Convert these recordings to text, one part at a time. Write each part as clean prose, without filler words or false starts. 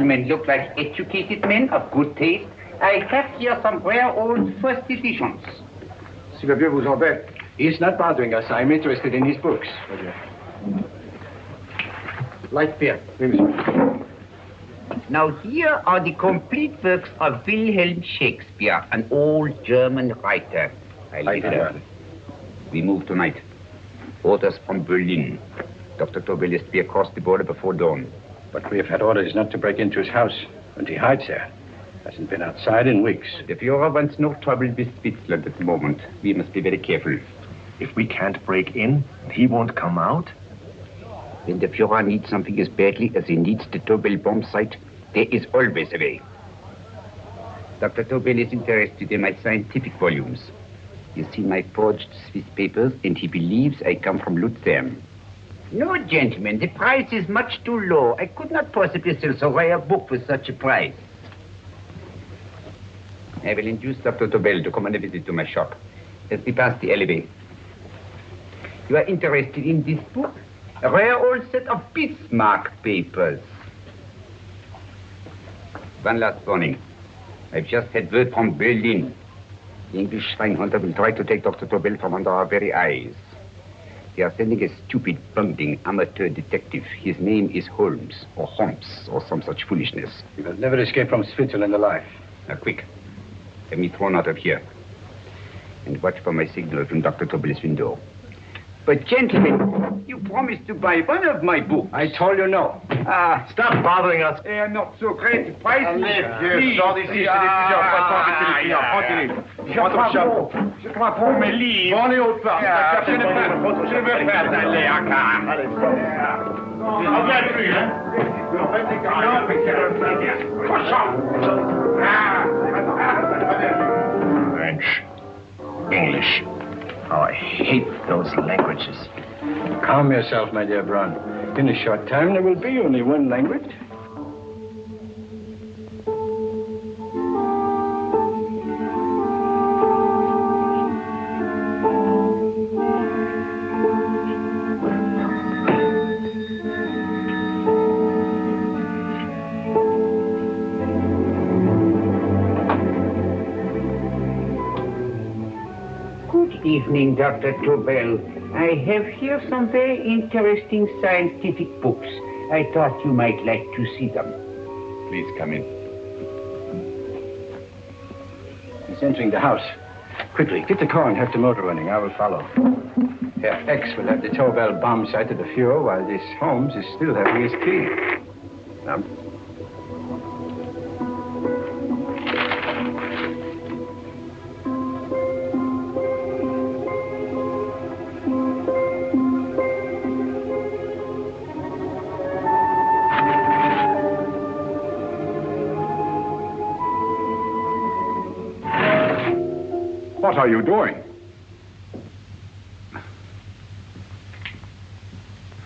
gentlemen look like educated men of good taste, I have here some rare old first editions. Si le vieux vous embête. He's not bothering us. I'm interested in his books. Light beer. Oui, monsieur. Now here are the complete works of Wilhelm Shakespeare, an old German writer. We move tonight. Orders from Berlin. Dr. Tobel is to be across the border before dawn. But we have had orders not to break into his house, and he hides there. Hasn't been outside in weeks. The Führer wants no trouble with Switzerland at the moment. We must be very careful. If we can't break in, he won't come out? When the Führer needs something as badly as he needs the Tobel bomb site, there is always a way. Dr. Tobel is interested in my scientific volumes. He's seen my forged Swiss papers, and he believes I come from Lucerne. No, gentlemen, the price is much too low. I could not possibly sell so rare a book with such a price. I will induce Dr. Tobel to come on a visit to my shop as we pass the alleyway. You are interested in this book? A rare old set of Bismarck papers. One last warning. I've just had word from Berlin. The English spying hunter will try to take Dr. Tobel from under our very eyes. They are sending a stupid, bungling amateur detective. His name is Holmes, or some such foolishness. He will never escape from Switzerland alive. Now, quick. Have me thrown out of here. And watch for my signal from Dr. Tobel's window. But, gentlemen, you promised to buy one of my books. I told you no. Stop bothering us. They are not so great price. Je crois pour mes livres. On est au pas. Je veux faire d'aller à Kaaren. French. English. Oh, I hate those languages. Calm yourself, my dear Braun. In a short time, there will be only one language. Evening, Dr. Tobel. I have here some very interesting scientific books. I thought you might like to see them. Please come in. He's entering the house. Quickly, get the car and have the motor running. I will follow. Herr X will have the Tobel bomb site to the Führer while this Holmes is still having his key. Now. What are you doing?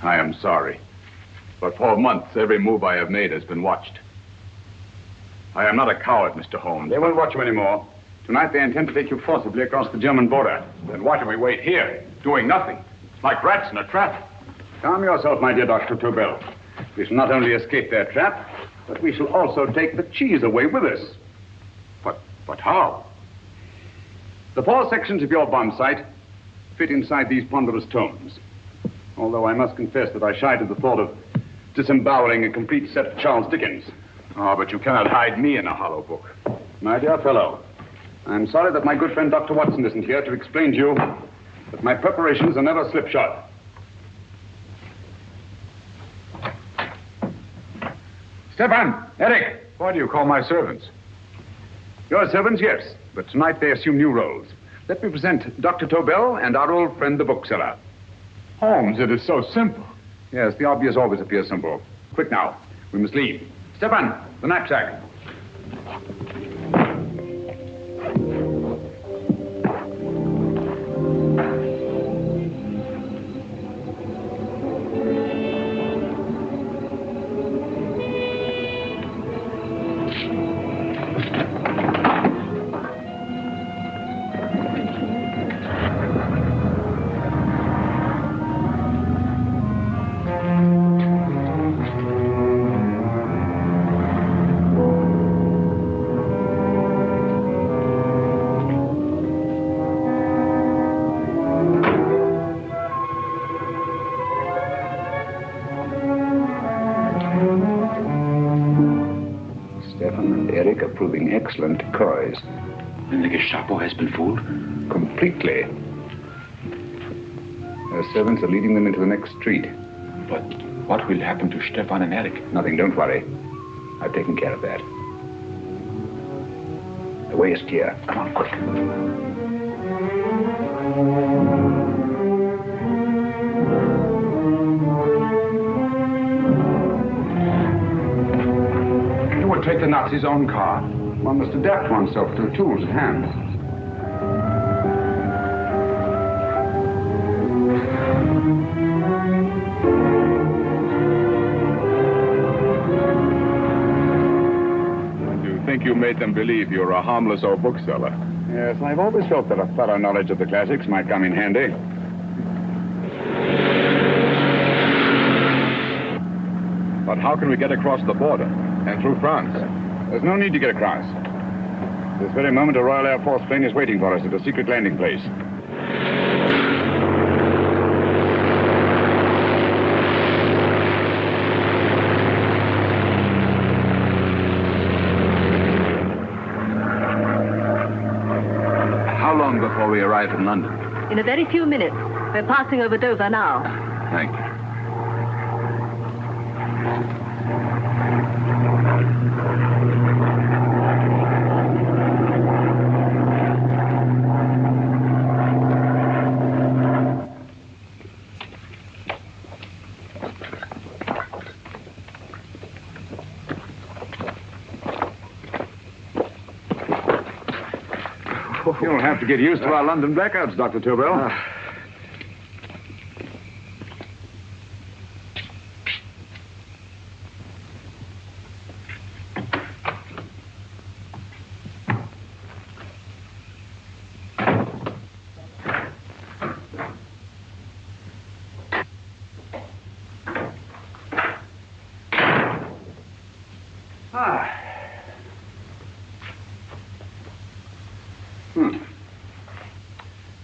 I am sorry, but for months every move I have made has been watched. I am not a coward, Mr. Holmes. They won't watch you anymore. Tonight they intend to take you forcibly across the German border. Then why do we wait here, doing nothing? It's like rats in a trap. Calm yourself, my dear Dr. Tobel. We shall not only escape their trap, but we shall also take the cheese away with us. But how? The 4 sections of your bomb site fit inside these ponderous tomes. Although I must confess that I shied at the thought of disemboweling a complete set of Charles Dickens. Oh, but you cannot hide me in a hollow book. My dear fellow, I'm sorry that my good friend Dr. Watson isn't here to explain to you that my preparations are never slipshod. Stefan, Eric, why do you call my servants? Your servants, yes. But tonight they assume new roles. Let me present Dr. Tobel and our old friend, the bookseller. Holmes, it is so simple. Yes, the obvious always appears simple. Quick now, we must leave. Stefan, the knapsack. Eric are proving excellent decoys. And the Gestapo has been fooled? Completely. Their servants are leading them into the next street. But what will happen to Stefan and Eric? Nothing, don't worry. I've taken care of that. The way is clear. Come on, quick. You would take the Nazis' own car? One must adapt oneself to the tools at hand. You made them believe you're a harmless old bookseller. Yes, I've always felt that a thorough knowledge of the classics might come in handy. But how can we get across the border and through France? There's no need to get across. This very moment, a Royal Air Force plane is waiting for us at a secret landing place. Before we arrive in London? In a very few minutes. We're passing over Dover now. Thank you. You'll have to get used to our London blackouts, Dr. Tobel.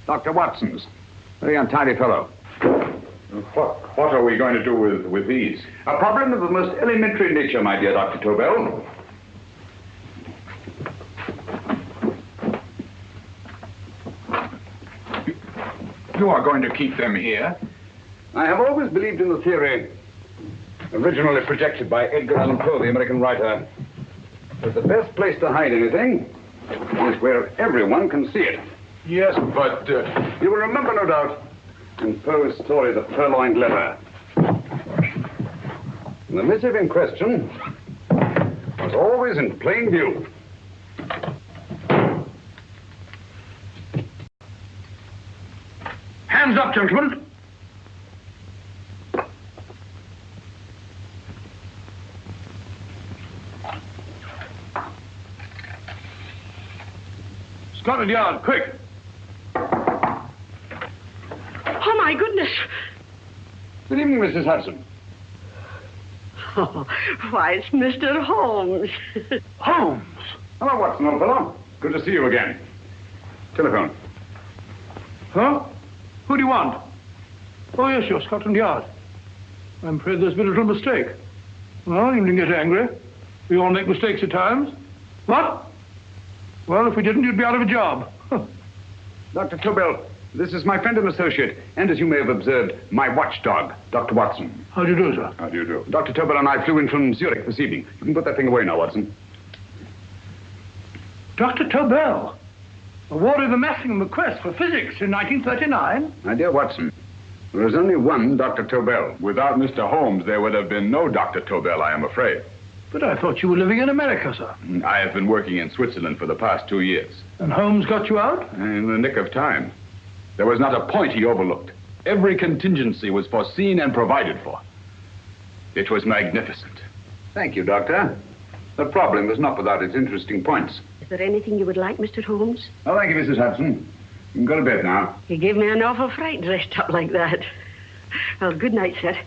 Dr. Watson's. Very untidy fellow. What are we going to do with these? A problem of the most elementary nature, my dear Dr. Tobel. You are going to keep them here? I have always believed in the theory, originally projected by Edgar Allan Poe, the American writer, that the best place to hide anything is where everyone can see it. Yes, but you will remember, no doubt, in Poe's story, The Purloined Letter. The missive in question was always in plain view. Hands up, gentlemen. Scotland Yard, quick. Oh, my goodness. Good evening, Mrs. Hudson. Oh, why, it's Mr. Holmes. Holmes? Hello, Watson, old fellow. Good to see you again. Telephone. Huh? Who do you want? Oh, yes, you're Scotland Yard. I'm afraid there's been a little mistake. Well, you needn't get angry. We all make mistakes at times. What? Well, if we didn't, you'd be out of a job. Dr. Tobel, this is my friend and associate, and as you may have observed, my watchdog, Dr. Watson. How do you do, sir? How do you do? Dr. Tobel and I flew in from Zurich this evening. You can put that thing away now, Watson. Dr. Tobel, awarded the Massingham Quest for Physics in 1939. My dear Watson, there is only one Dr. Tobel. Without Mr. Holmes, there would have been no Dr. Tobel, I am afraid. But I thought you were living in America, sir. I have been working in Switzerland for the past 2 years. And Holmes got you out? In the nick of time. There was not a point he overlooked. Every contingency was foreseen and provided for. It was magnificent. Thank you, Doctor. The problem was not without its interesting points. Is there anything you would like, Mr. Holmes? Oh, thank you, Mrs. Hudson. You can go to bed now. You gave me an awful fright dressed up like that. Well, good night, sir.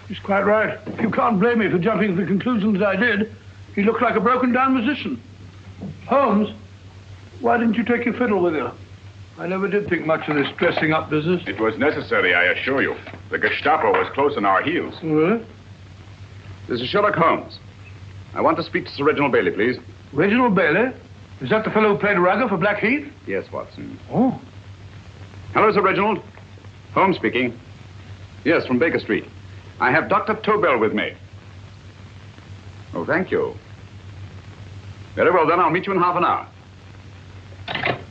He's quite right. You can't blame me for jumping to the conclusions I did. He looked like a broken-down musician. Holmes, why didn't you take your fiddle with you? I never did think much of this dressing-up business. It was necessary, I assure you. The Gestapo was close on our heels. Really? This is Sherlock Holmes. I want to speak to Sir Reginald Bailey, please. Reginald Bailey? Is that the fellow who played Ragger for Blackheath? Yes, Watson. Oh. Hello, Sir Reginald. Holmes speaking. Yes, from Baker Street. I have Dr. Tobel with me. Oh, thank you. Very well, then. I'll meet you in half an hour.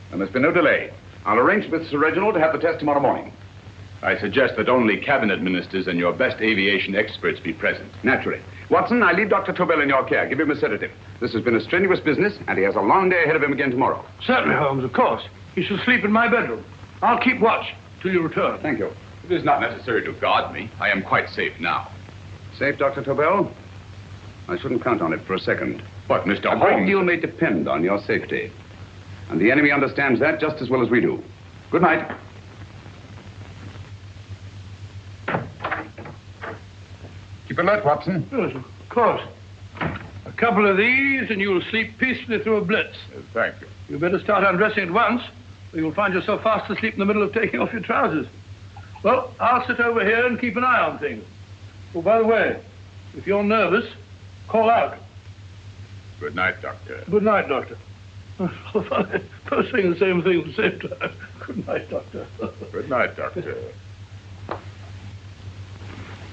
There must be no delay. I'll arrange with Sir Reginald to have the test tomorrow morning. I suggest that only cabinet ministers and your best aviation experts be present. Naturally. Watson, I leave Dr. Tobel in your care. Give him a sedative. This has been a strenuous business, and he has a long day ahead of him again tomorrow. Certainly, Holmes, of course. He shall sleep in my bedroom. I'll keep watch till you return. Thank you. It is not necessary to guard me. I am quite safe now. Safe, Dr. Tobel? I shouldn't count on it for a second. But, Mr. Holmes... A great deal may depend on your safety. And the enemy understands that just as well as we do. Good night. Keep alert, Watson. Yes, of course. A couple of these, and you'll sleep peacefully through a blitz. Thank you. You better start undressing at once, or you'll find yourself fast asleep in the middle of taking off your trousers. Well, I'll sit over here and keep an eye on things. Oh, by the way, if you're nervous, call out. Good night, Doctor. Good night, Doctor. Both saying the same thing at the same time. Good night, Doctor. Good night, Doctor.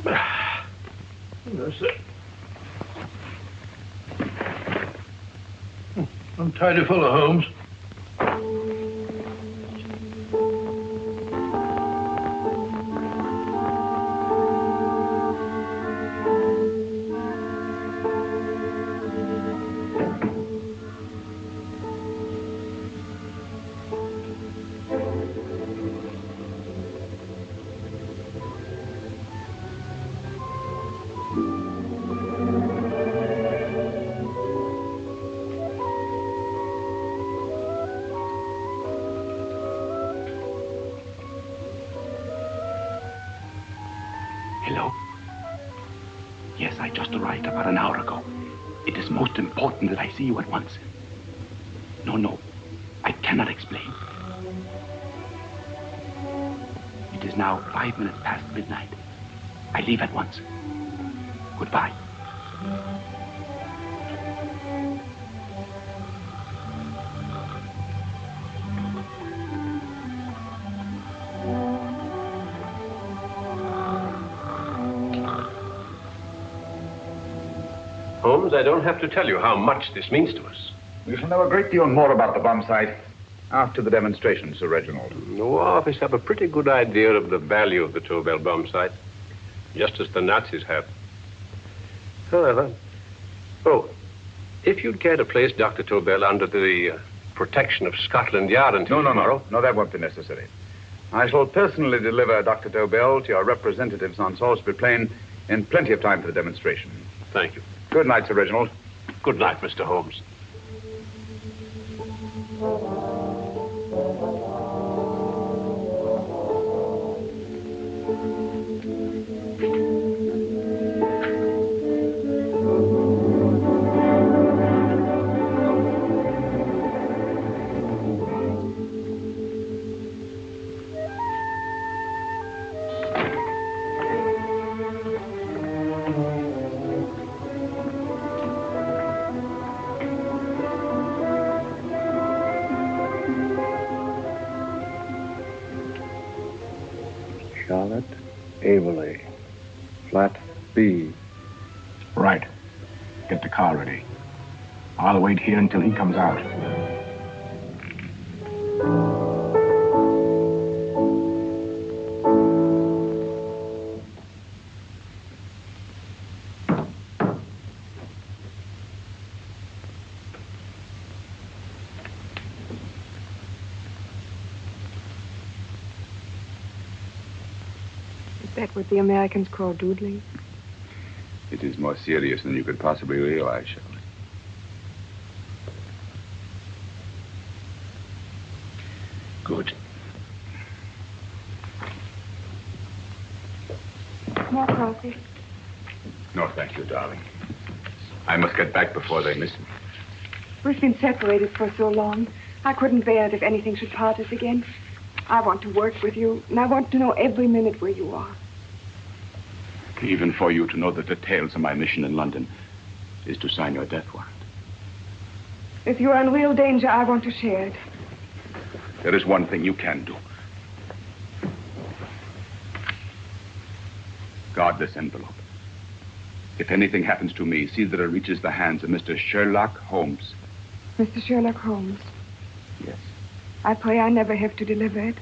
That's it. Untidy fellow, Holmes. Hello? Yes, I just arrived about an hour ago. It is most important that I see you at once. No, I cannot explain. It is now 5 minutes past midnight. I leave at once. Goodbye. Holmes, I don't have to tell you how much this means to us. We shall know a great deal more about the bomb site after the demonstration, Sir Reginald. The War Office have a pretty good idea of the value of the Tobel bomb site, just as the Nazis have. However, if you'd care to place Dr. Tobel under the protection of Scotland Yard until tomorrow... No, that won't be necessary. I shall personally deliver Dr. Tobel to your representatives on Salisbury Plain in plenty of time for the demonstration. Thank you. Good night, Sir Reginald. Good night, Mr. Holmes. Avonlea. Flat B. Right. Get the car ready. I'll wait here until he comes out. Is that what the Americans call doodling? It is more serious than you could possibly realize, Shirley. Good. More coffee? No, thank you, darling. I must get back before they miss me. We've been separated for so long. I couldn't bear it if anything should part us again. I want to work with you, and I want to know every minute where you are. Even for you to know the details of my mission in London, is to sign your death warrant. If you are in real danger, I want to share it. There is one thing you can do. Guard this envelope. If anything happens to me, see that it reaches the hands of Mr. Sherlock Holmes. Mr. Sherlock Holmes. Yes. I pray I never have to deliver it.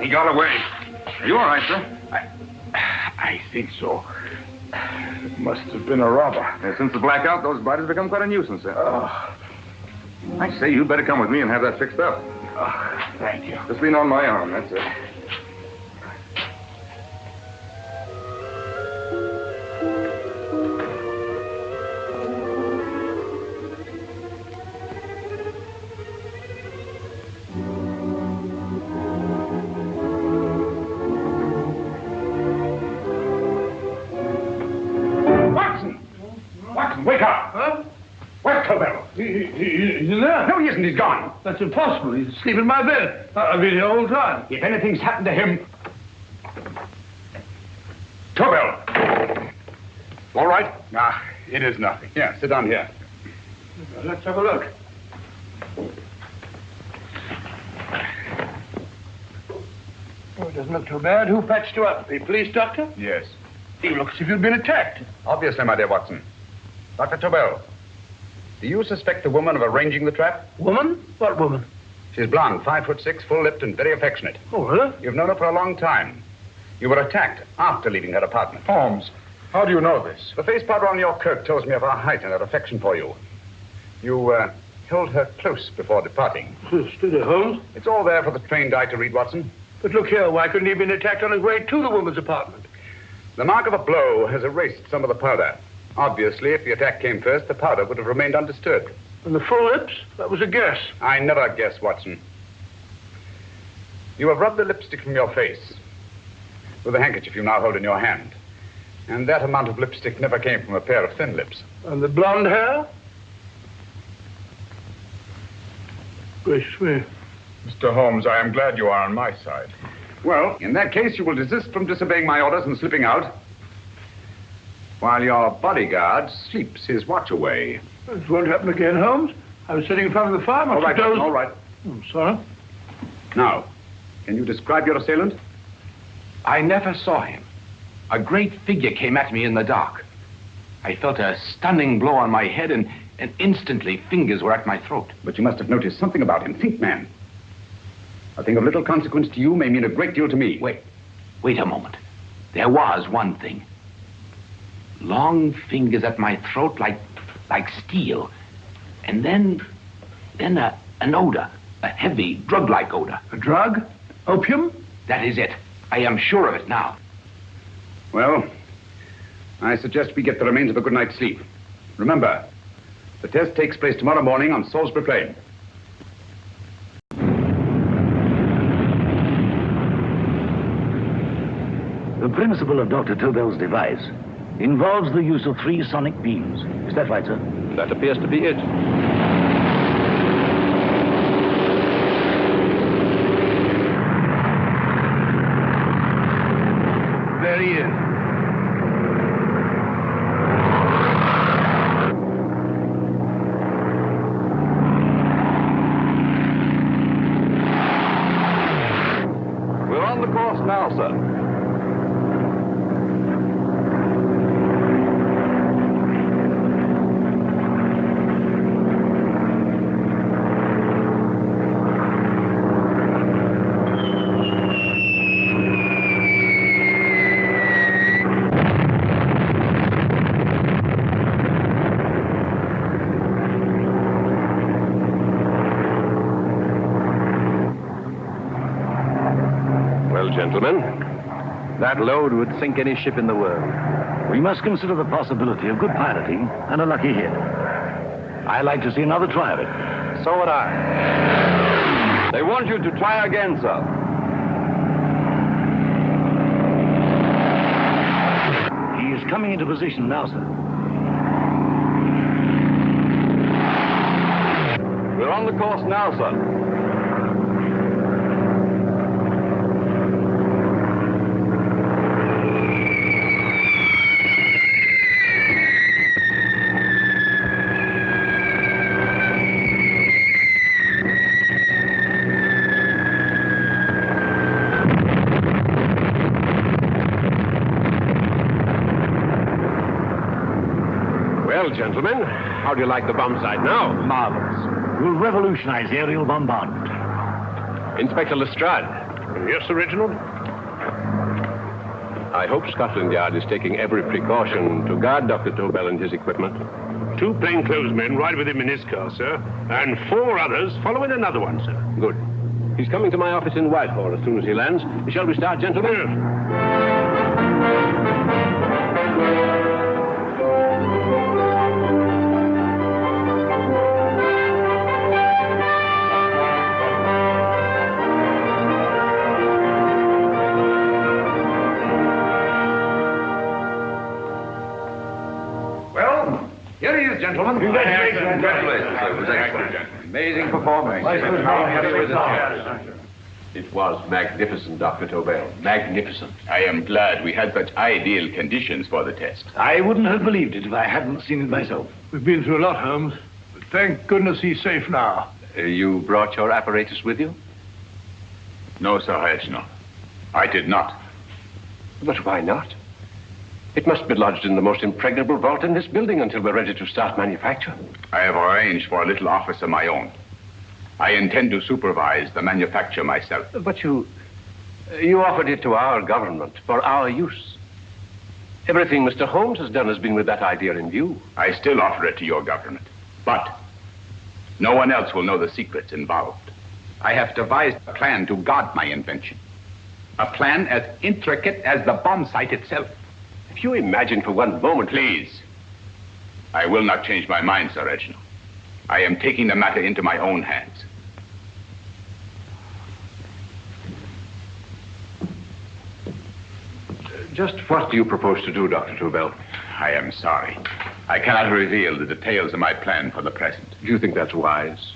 He got away. Are you all right, sir? I think so. It must have been a robber. Since the blackout, those bodies have become quite a nuisance, sir. I say, you'd better come with me and have that fixed up. Thank you. Just lean on my arm, that's it. Wake up! Huh? Where's Tobel? He's in there. No, he isn't. He's gone. That's impossible. He's asleep in my bed. I've been here the whole time. If anything's happened to him... Tobel! All right? Nah, it is nothing. Yeah, sit down here. Let's have a look. Oh, it doesn't look too bad. Who patched you up? The police doctor? Yes. You look as if you'd been attacked. Obviously, my dear Watson. Dr. Tobel, do you suspect the woman of arranging the trap? Woman? What woman? She's blonde, 5'6", full-lipped, and very affectionate. Oh, really? You've known her for a long time. You were attacked after leaving her apartment. Holmes, how do you know this? The face powder on your coat tells me of her height and her affection for you. You held her close before departing. Steady, Holmes. It's all there for the trained eye to read, Watson. But look here, why couldn't he have been attacked on his way to the woman's apartment? The mark of a blow has erased some of the powder. Obviously, if the attack came first, the powder would have remained undisturbed. And the full lips? That was a guess. I never guess, Watson. You have rubbed the lipstick from your face with the handkerchief you now hold in your hand. And that amount of lipstick never came from a pair of thin lips. And the blonde hair? Gracious me. Mr. Holmes, I am glad you are on my side. Well, in that case, you will desist from disobeying my orders and slipping out, while your bodyguard sleeps his watch away. It won't happen again, Holmes. I was sitting in front of the fire. All right, all right. I'm sorry. Now, can you describe your assailant? I never saw him. A great figure came at me in the dark. I felt a stunning blow on my head, and instantly fingers were at my throat. But you must have noticed something about him. Think, man. A thing of little consequence to you may mean a great deal to me. Wait a moment. There was one thing. Long fingers at my throat like steel. And then an odor, a heavy, drug-like odor. A drug? Opium? That is it. I am sure of it now. Well, I suggest we get the remains of a good night's sleep. Remember, the test takes place tomorrow morning on Salisbury Plain. The principle of Dr. Tobel's device involves the use of 3 sonic beams. Is that right, sir? That appears to be it. There he is. We're on the course now, sir. Well, gentlemen, that load would sink any ship in the world. We must consider the possibility of good piloting and a lucky hit. I'd like to see another try of it. So would I. They want you to try again, sir. He is coming into position now, sir. We're on the course now, sir. Gentlemen, how do you like the bomb sight now? Marvelous. Will revolutionize aerial bombardment. Inspector Lestrade. Yes, Sir Reginald? I hope Scotland Yard is taking every precaution to guard Dr. Tobel and his equipment. 2 plainclothesmen ride with him in his car, sir, and 4 others follow in another one, sir. Good. He's coming to my office in Whitehall as soon as he lands. Shall we start, gentlemen? Yes. Here he is, gentlemen. Congratulations, sir. It was excellent. Amazing performance. It was magnificent, Dr. Tobel. Magnificent. I am glad we had such ideal conditions for the test. I wouldn't have believed it if I hadn't seen it myself. We've been through a lot, Holmes, but thank goodness he's safe now. You brought your apparatus with you? No, Sir Reginald. I did not. But why not? It must be lodged in the most impregnable vault in this building until we're ready to start manufacture. I have arranged for a little office of my own. I intend to supervise the manufacture myself. But you offered it to our government for our use. Everything Mr. Holmes has done has been with that idea in view. I still offer it to your government, but no one else will know the secrets involved. I have devised a plan to guard my invention. A plan as intricate as the bomb sight itself. If you imagine for one moment... Please. I will not change my mind, Sir Reginald. I am taking the matter into my own hands. Just what do you propose to do, Dr. Tobel? I am sorry. I cannot reveal the details of my plan for the present. Do you think that's wise?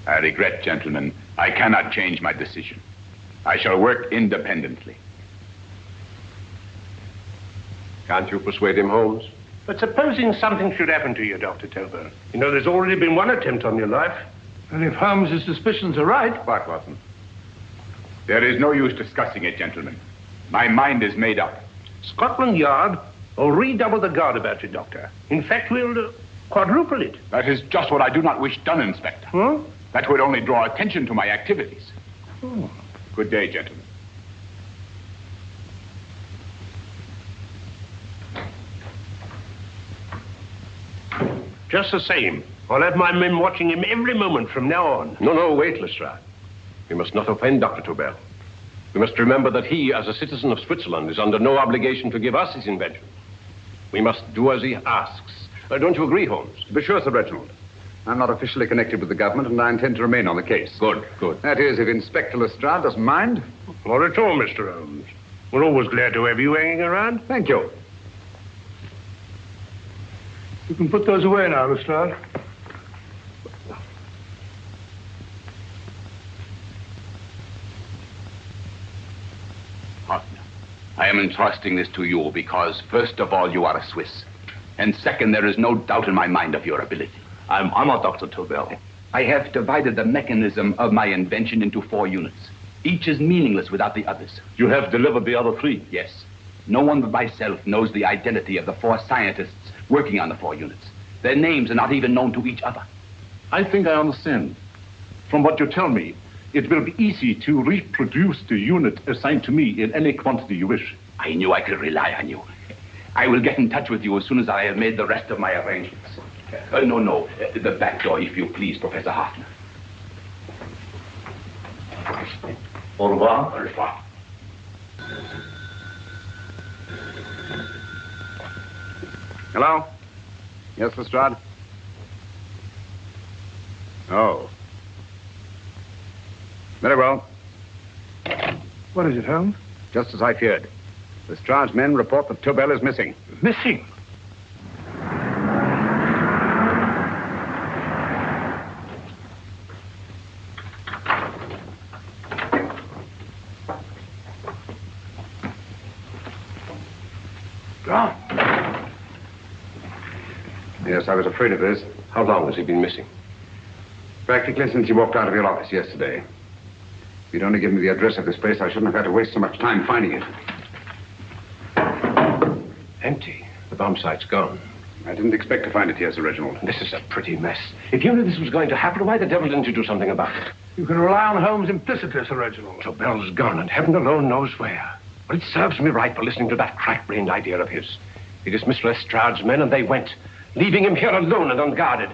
I regret, gentlemen, I cannot change my decision. I shall work independently. Can't you persuade him, Holmes? But supposing something should happen to you, Dr. Tobel. You know, there's already been one attempt on your life. And if Holmes' suspicions are right... What, Watson? There is no use discussing it, gentlemen. My mind is made up. Scotland Yard will redouble the guard about you, Doctor. In fact, we'll quadruple it. That is just what I do not wish done, Inspector. Huh? That would only draw attention to my activities. Oh. Good day, gentlemen. Just the same, I'll have my men watching him every moment from now on. No, wait, Lestrade. We must not offend Dr. Tobel. We must remember that he, as a citizen of Switzerland, is under no obligation to give us his invention. We must do as he asks. Don't you agree, Holmes? To be sure, Sir Reginald. I'm not officially connected with the government, and I intend to remain on the case. Good. That is, if Inspector Lestrade doesn't mind. Not at all, Mr. Holmes. We're always glad to have you hanging around. Thank you. You can put those away now, Lestrade. Partner, I am entrusting this to you because, first of all, you are a Swiss. And second, there is no doubt in my mind of your ability. I'm honored, Dr. Tobel. I have divided the mechanism of my invention into 4 units. Each is meaningless without the others. You have delivered the other 3? Yes. No one but myself knows the identity of the 4 scientists working on the 4 units. Their names are not even known to each other. I think I understand. From what you tell me, it will be easy to reproduce the unit assigned to me in any quantity you wish. I knew I could rely on you. I will get in touch with you as soon as I have made the rest of my arrangements. No. The back door, if you please, Professor Hoffner. Au revoir. Au revoir. Hello? Yes, Lestrade? Oh. Very well. What is it, Holmes? Just as I feared. Lestrade's men report that Tobel is missing. Missing? Gone. Yes, I was afraid of this. How long has he been missing? Practically since you walked out of your office yesterday. If you'd only given me the address of this place, I shouldn't have had to waste so much time finding it. Empty. The bomb site's gone. I didn't expect to find it here, Sir Reginald. This is a pretty mess. If you knew this was going to happen, why the devil didn't you do something about it? You can rely on Holmes implicitly, Sir Reginald. Tobel's gone, and heaven alone knows where. But it serves me right for listening to that crack-brained idea of his. He dismissed Lestrade's men, and they went, leaving him here alone and unguarded.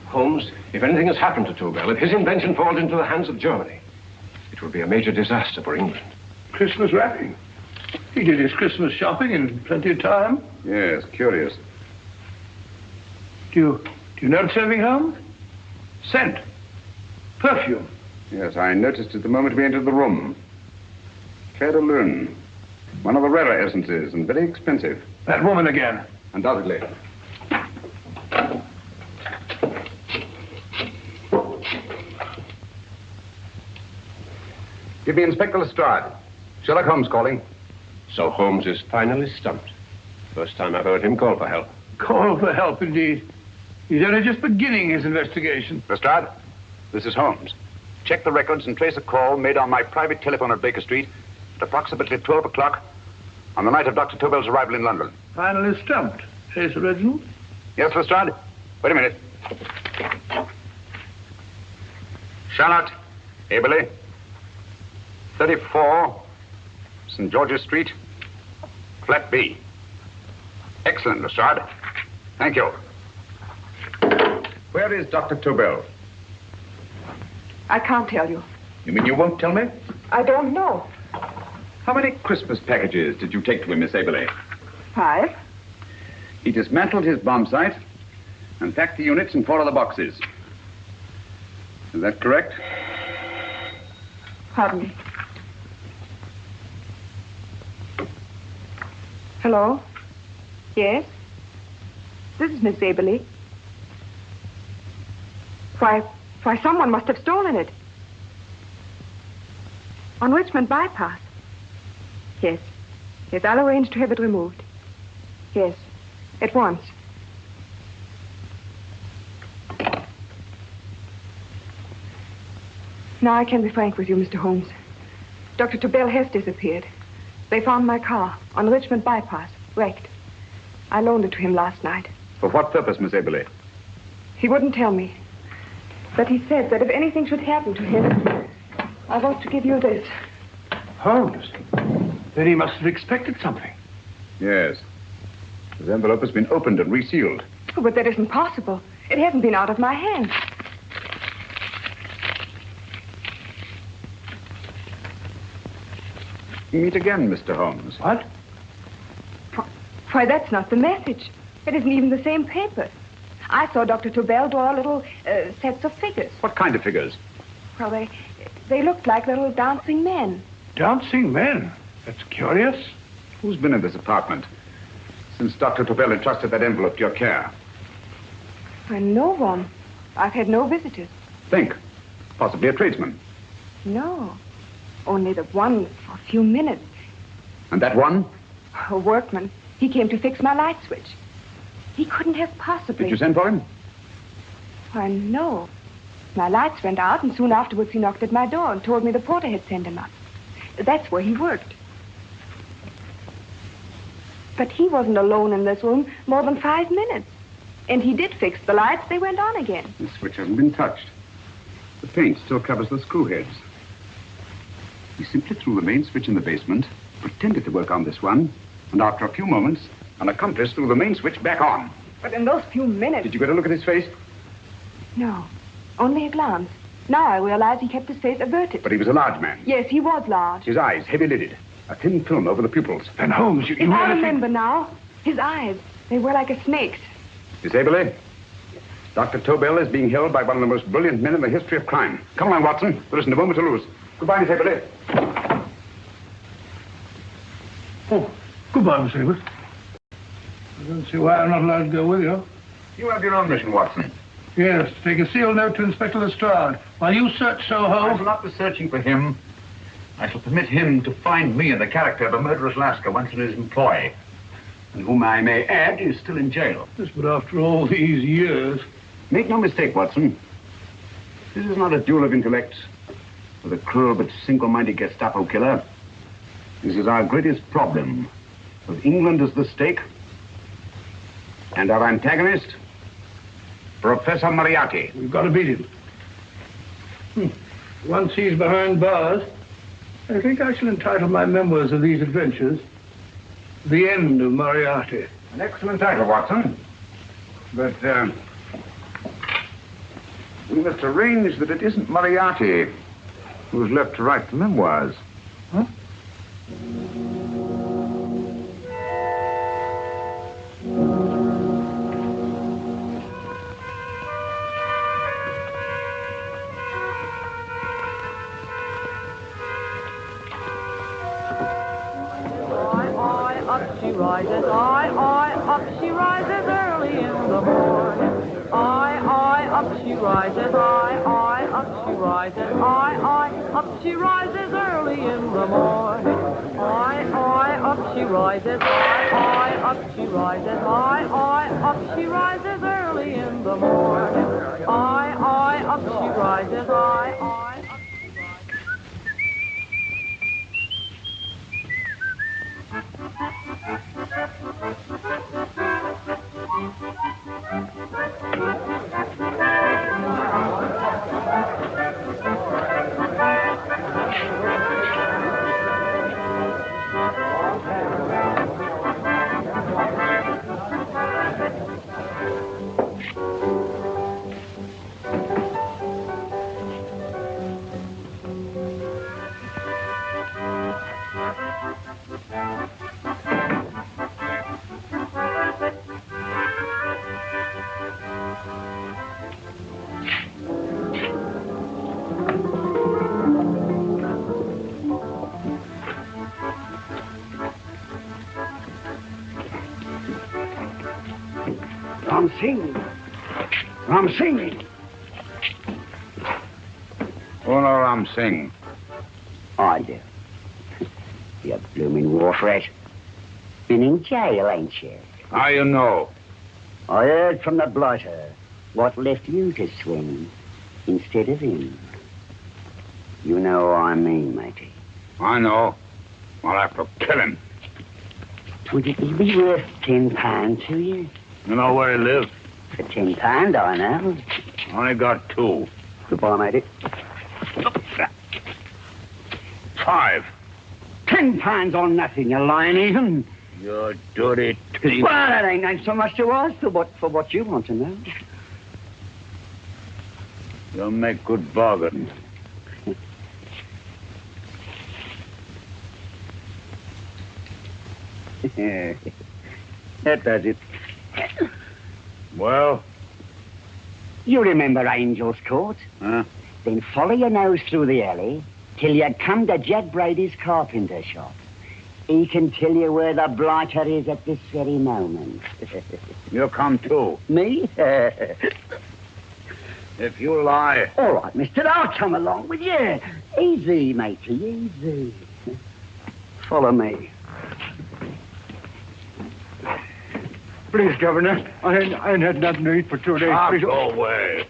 Holmes, if anything has happened to Tobel, if his invention falls into the hands of Germany, it will be a major disaster for England. Christmas wrapping. He did his Christmas shopping in plenty of time. Yes, curious. Do you notice anything, Holmes? Scent. Perfume. Yes, I noticed it the moment we entered the room. Claire de Lune. One of the rarer essences, and very expensive. That woman again. Undoubtedly. Give me Inspector Lestrade. Sherlock Holmes calling. So Holmes is finally stumped. First time I've heard him call for help. Call for help, indeed. He's only just beginning his investigation. Lestrade, this is Holmes. Check the records and trace a call made on my private telephone at Baker Street at approximately 12 o'clock on the night of Dr. Tobel's arrival in London. Finally stumped, eh, Sir Reginald? Yes, Lestrade? Wait a minute. Charlotte, Aberley, 34, St. George's Street, flat B. Excellent, Lestrade. Thank you. Where is Dr. Tobel? I can't tell you. You mean you won't tell me? I don't know. How many Christmas packages did you take to him, Miss Aberley? 5. He dismantled his bomb site and packed the units in 4 other boxes. Is that correct? Pardon me. Hello? Yes? This is Miss Aberley. Why, someone must have stolen it. On Richmond Bypass. Yes. Yes, I'll arrange to have it removed. Yes, at once. Now I can be frank with you, Mr. Holmes. Dr. Tobel has disappeared. They found my car on Richmond Bypass, wrecked. I loaned it to him last night. For what purpose, Miss Aberley? He wouldn't tell me. But he said that if anything should happen to him, I want to give you this. Holmes? Then he must have expected something. Yes. His envelope has been opened and resealed. Oh, but that isn't possible. It hasn't been out of my hands. Meet again, Mr. Holmes. What? Why, that's not the message. It isn't even the same paper. I saw Dr. Tobel draw little sets of figures. What kind of figures? Well, they looked like little dancing men. Dancing men? That's curious. Who's been in this apartment since Dr. Tobel entrusted that envelope to your care? Why, no one. I've had no visitors. Think. Possibly a tradesman. No. Only the one for a few minutes. And that one? A workman. He came to fix my light switch. He couldn't have possibly... Did you send for him? Why, no. My lights went out, and soon afterwards he knocked at my door and told me the porter had sent him up. That's where he worked. But he wasn't alone in this room more than 5 minutes. And he did fix the lights. They went on again. The switch hasn't been touched. The paint still covers the screw heads. He simply threw the main switch in the basement, pretended to work on this one, and after a few moments, an accomplice threw the main switch back on. But in those few minutes... Did you get a look at his face? No, only a glance. Now I realize he kept his face averted. But he was a large man. Yes, he was large. His eyes heavy-lidded. A thin film over the pupils. And Holmes, you I really remember now. His eyes. They were like a snake's. Miss Aberley, Dr. Tobel is being held by one of the most brilliant men in the history of crime. Come along, Watson. There isn't a moment to lose. Goodbye, Miss Aberley. Oh, goodbye, Miss Herbert. I don't see why I'm not allowed to go with you. You have your own mission, Watson. Yes, take a sealed note to Inspector Lestrade. While you search Soho... I shall not be searching for him. I shall permit him to find me in the character of a murderous Lascar once in his employ, and whom I may add is still in jail. Yes, but after all these years... Make no mistake, Watson. This is not a duel of intellects with a cruel but single-minded Gestapo killer. This is our greatest problem. With England as the stake, and our antagonist, Professor Moriarty. We've got to beat him. Once he's behind bars, I think I shall entitle my memoirs of these adventures The End of Moriarty. An excellent title, Watson. But, we must arrange that it isn't Moriarty who's left to write the memoirs. Huh? Up she rises, up she rises early in the morning. Up she rises, up she rises, up she rises early in the morning. Up she rises, up she rises, up she rises early in the morning. Up she rises, Ram Singh. Oh, no, Ram Singh. I do. You blooming wharf rat. Been in jail, ain't you? How you know? I heard from the blighter what left you to swing instead of him. You know what I mean, matey. I know. I'll have to kill him. Would it be worth £10 to you? You know where he lives? For £10, I know. Only got 2. Goodbye, matey. 5. £10 on nothing, you lying heathen. You dirty thief. Well, that ain't so much to ask for what you want to know. You'll make good bargain. That does it. Well? You remember Angel's Court? Huh? Then follow your nose through the alley till you come to Jack Brady's carpenter shop. He can tell you where the blighter is at this very moment. You come too. Me? If you lie... All right, mister, I'll come along with you. Easy, matey, easy. Follow me. Please, Governor, I ain't had nothing to eat for 2 days. I'll go away.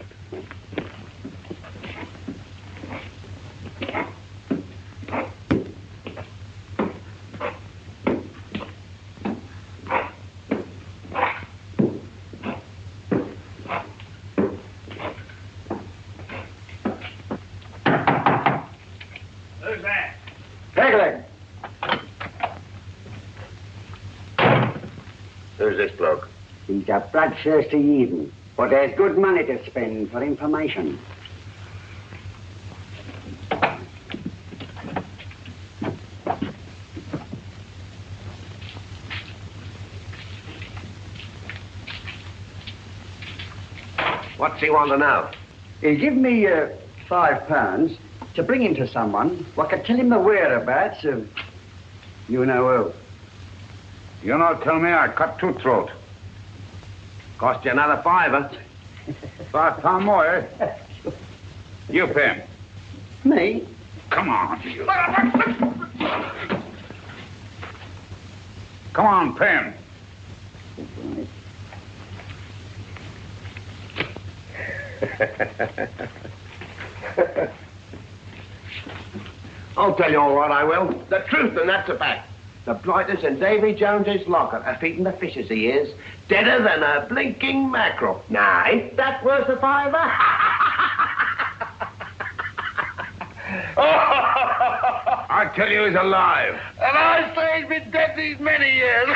Who's that? Pegleg. Who's this bloke? He's a bloodthirsty heathen, but there's good money to spend for information. What's he want to know? He give me £5 to bring him to someone what could tell him the whereabouts of you know who. You not tell me I cut two throat. Cost you another £5. £5 more, eh? You pay him. Me? Come on. Come on, pay him. I'll tell you all right, I will. The truth, and that's a fact. The blighters in Davy Jones's locker are feeding the fishes he is, deader than a blinking mackerel. Now, ain't that worth a £5? I tell you he's alive. And I say he's been dead these many years.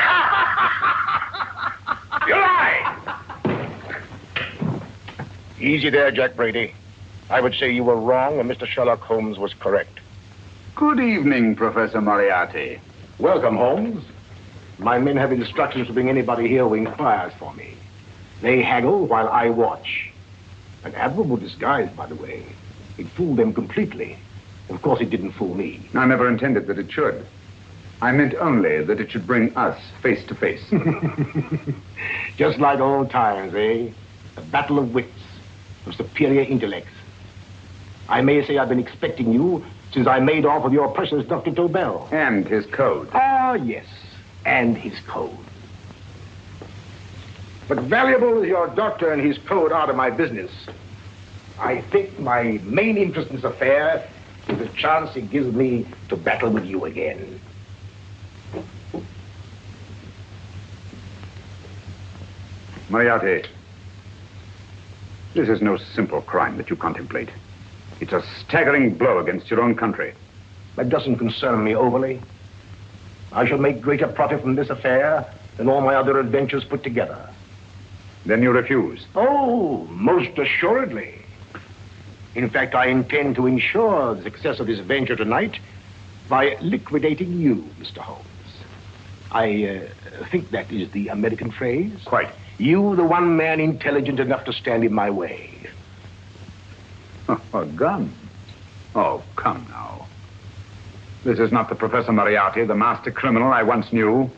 You lie! Easy there, Jack Brady. I would say you were wrong and Mr. Sherlock Holmes was correct. Good evening, Professor Moriarty. Welcome, Holmes. My men have instructions to bring anybody here who inquires for me. They haggle while I watch. An admirable disguise, by the way. It fooled them completely. Of course, it didn't fool me. I never intended that it should. I meant only that it should bring us face to face. Just like old times, eh? A battle of wits, of superior intellects. I may say I've been expecting you since I made off with your precious Dr. Tobel. And his code. Ah, yes, and his code. But valuable as your doctor and his code are to my business, I think my main interest in this affair is the chance it gives me to battle with you again. Moriarty, this is no simple crime that you contemplate. It's a staggering blow against your own country. That doesn't concern me overly. I shall make greater profit from this affair than all my other adventures put together. Then you refuse? Oh, most assuredly. In fact, I intend to ensure the success of this venture tonight by liquidating you, Mr. Holmes. I think that is the American phrase. Quite. You, the one man intelligent enough to stand in my way. A gun? Oh, come now. This is not the Professor Moriarty, the master criminal I once knew.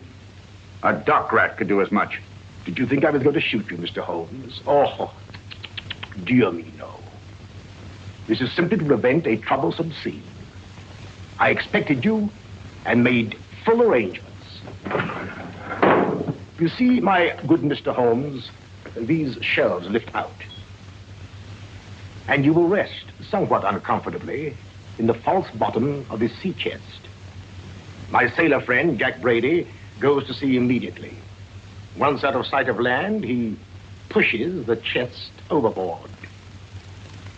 A dock rat could do as much. Did you think I was going to shoot you, Mr. Holmes? Oh, dear me, no. This is simply to prevent a troublesome scene. I expected you and made full arrangements. You see, my good Mr. Holmes, these shelves lift out. And you will rest somewhat uncomfortably in the false bottom of this sea chest. My sailor friend, Jack Brady, goes to sea immediately. Once out of sight of land, he pushes the chest overboard.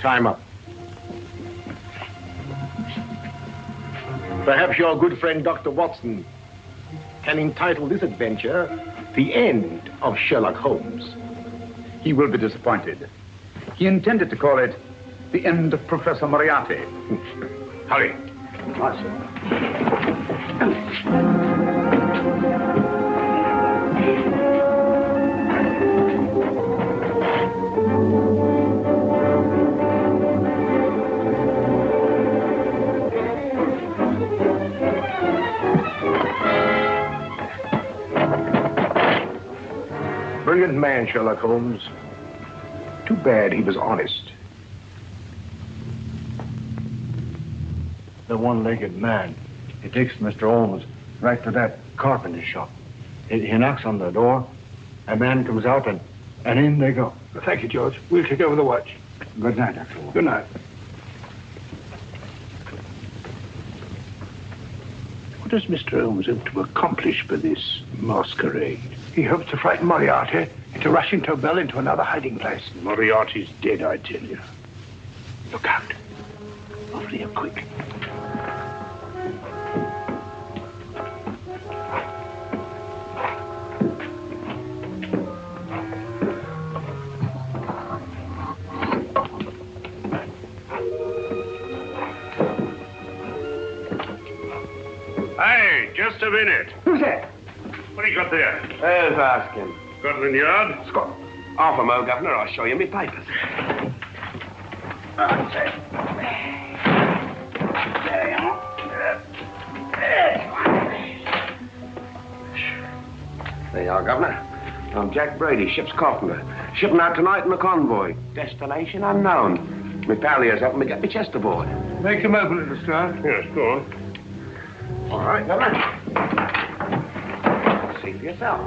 Time up. Perhaps your good friend, Dr. Watson, can entitle this adventure The End of Sherlock Holmes. He will be disappointed. He intended to call it The End of Professor Moriarty. Hurry. Brilliant man, Sherlock Holmes. Too bad he was honest. The one-legged man. He takes Mr. Holmes right to that carpenter shop. He knocks on the door. A man comes out and in they go. Thank you, George. We'll take over the watch. Good night, Dr. Holmes. Good night. What does Mr. Holmes hope to accomplish by this masquerade? He hopes to frighten Moriarty into rushing Tobel into another hiding place. Moriarty's dead, I tell you. Look out. Over here, quick. Hey, just a minute. Who's that? What do you got there? Let's ask him. Scotland Yard? Half a mo, Governor. I'll show you my papers. There you are. There you are, Governor. I'm Jack Brady, ship's carpenter. Shipping out tonight in a convoy. Destination unknown. My pal here's helping me get my chest aboard. Make him open it, Lestrade. Yes, go on. All right, Governor. See for yourself.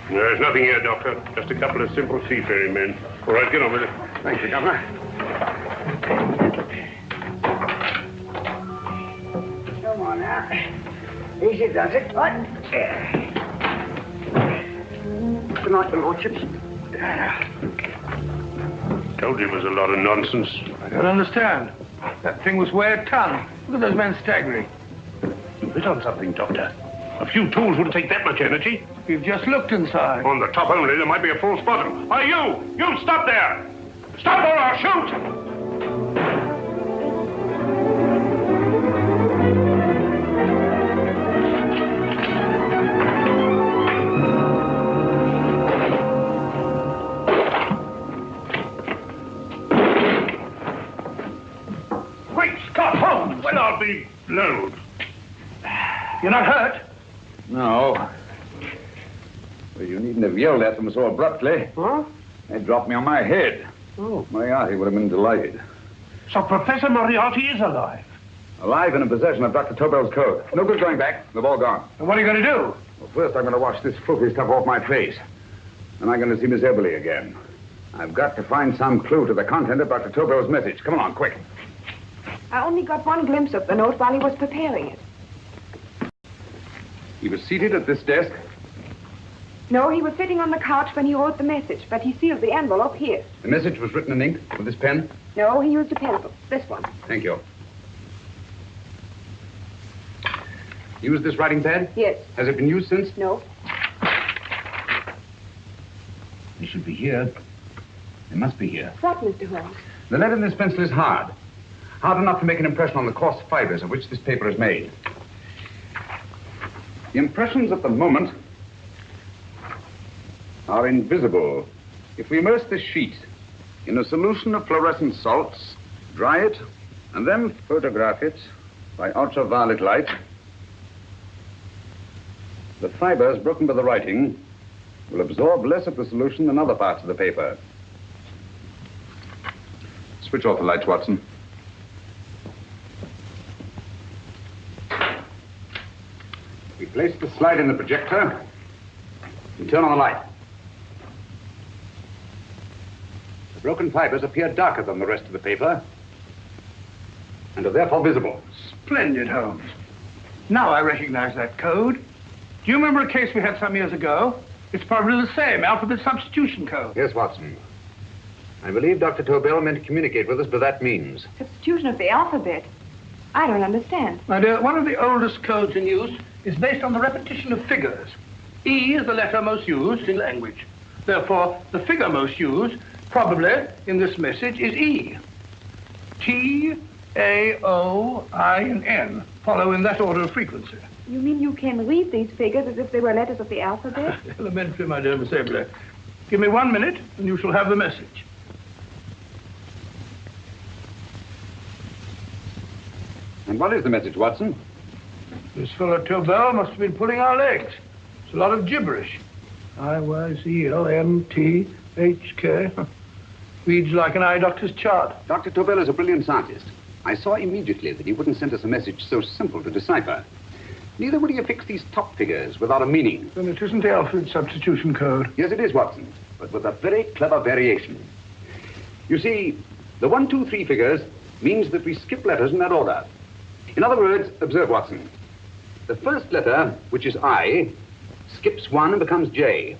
There's nothing here, Doctor. Just a couple of simple seafaring men. All right, get on with it. Thank you, Governor. Come on now. Easy does it. What? Good night, your lordships. Told you it was a lot of nonsense. I don't understand. That thing was way a ton. Look at those men staggering. You hit on something, Doctor. A few tools wouldn't take that much energy. We've just looked inside. On the top only, there might be a false bottom. Hey, you stop there! Stop or I'll shoot! Great Scott, Holmes! Well, I'll be blowed. You're not hurt? No. Well, you needn't have yelled at them so abruptly. Huh? They dropped me on my head. Oh. Moriarty would have been delighted. So Professor Moriarty is alive? Alive and in possession of Dr. Tobel's code. No good going back. They've all gone. And what are you going to do? Well, first I'm going to wash this filthy stuff off my face. Then I'm going to see Miss Eberly again. I've got to find some clue to the content of Dr. Tobel's message. Come along, quick. I only got one glimpse of the note while he was preparing it. He was seated at this desk. No, he was sitting on the couch when he wrote the message, but he sealed the envelope here. The message was written in ink with this pen? No, he used a pencil. This one. Thank you. Used this writing pad? Yes. Has it been used since? No. It should be here. It must be here. What, Mr. Holmes? The lead in this pencil is hard. Hard enough to make an impression on the coarse fibers of which this paper is made. The impressions at the moment are invisible. If we immerse this sheet in a solution of fluorescent salts, dry it, and then photograph it by ultraviolet light, the fibers broken by the writing will absorb less of the solution than other parts of the paper. Switch off the lights, Watson. We place the slide in the projector and turn on the light. The broken fibers appear darker than the rest of the paper and are therefore visible. Splendid, Holmes. Now I recognize that code. Do you remember a case we had some years ago? It's probably the same, alphabet substitution code. Yes, Watson. I believe Dr. Tobel meant to communicate with us by that means. Substitution of the alphabet. I don't understand. My dear, one of the oldest codes in use is based on the repetition of figures. E is the letter most used in language. Therefore, the figure most used, probably in this message, is E. T, A, O, I, and N follow in that order of frequency. You mean you can read these figures as if they were letters of the alphabet? Elementary, my dear Miss Eberly. Give me 1 minute, and you shall have the message. And what is the message, Watson? This fellow Tobel must have been pulling our legs. It's a lot of gibberish. I-Y-Z-L-M-T-H-K. Reads like an eye doctor's chart. Dr. Tobel is a brilliant scientist. I saw immediately that he wouldn't send us a message so simple to decipher. Neither would he affix these top figures without a meaning. Then it isn't the alphabet substitution code. Yes, it is, Watson, but with a very clever variation. You see, the 1, 2, 3 figures means that we skip letters in that order. In other words, observe, Watson. The first letter, which is I, skips 1 and becomes J.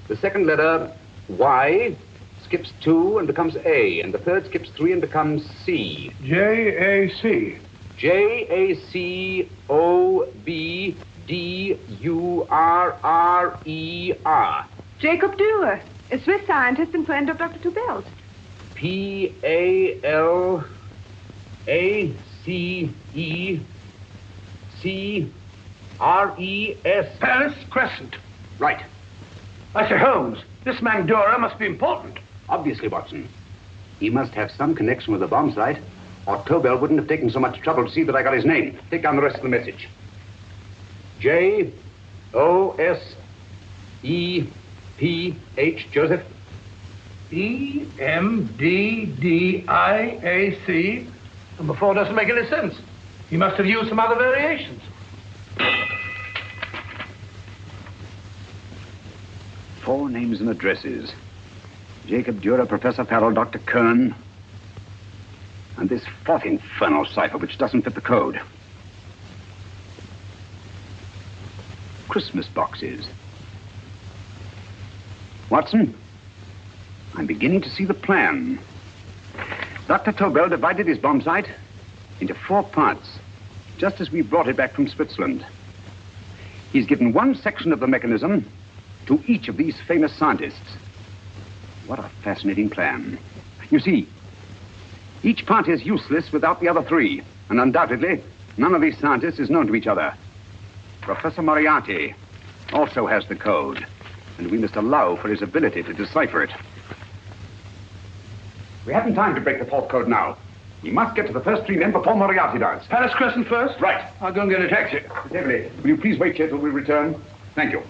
The second letter, Y, skips 2 and becomes A. And the third skips 3 and becomes C. J-A-C. J-A-C-O-B-D-U-R-R-E-R. Jacob Dewar, a Swiss scientist and friend of Dr. Tobel's. P-A-L-A-C-E-C-R-E-S. Paris Crescent. Right. I say, Holmes, this man Dora must be important. Obviously, Watson. He must have some connection with the bomb site, or Tobel wouldn't have taken so much trouble to see that I got his name. Take down the rest of the message. J-O-S-E-P-H, Joseph. E-M-D-D-I-A-C. Number 4 doesn't make any sense. He must have used some other variations. Four names and addresses. Jacob Dürer, Professor Farrell, Dr. Kaaren, and this fourth infernal cipher which doesn't fit the code. Christmas boxes. Watson, I'm beginning to see the plan. Dr. Tobel divided his bomb site into 4 parts, just as we brought it back from Switzerland. He's given one section of the mechanism to each of these famous scientists. What a fascinating plan. You see, each part is useless without the other 3, and undoubtedly, none of these scientists is known to each other. Professor Moriarty also has the code, and we must allow for his ability to decipher it. We haven't time to break the 4th code now. We must get to the first 3 men before Moriarty does. Palace Crescent first? Right. I'll go and get a taxi. Miss Everly, will you please wait here till we return? Thank you.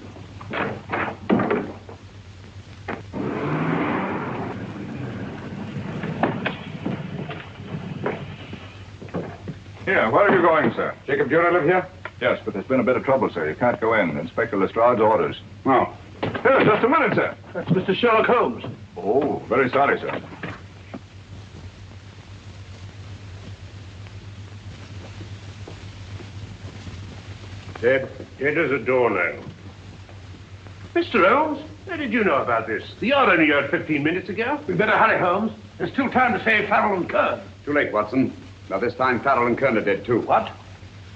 Here, where are you going, sir? Jacob Dürer live here? Yes, but there's been a bit of trouble, sir. You can't go in. Inspector Lestrade's orders. Oh. Here, just a minute, sir. That's Mr. Sherlock Holmes. Oh, very sorry, sir. Dead as a doornail. Mr. Holmes, how did you know about this? The yard only heard 15 minutes ago. We'd better hurry, Holmes. There's still time to save Farrell and Kaaren. Too late, Watson. Now, this time, Farrell and Kaaren are dead, too. What?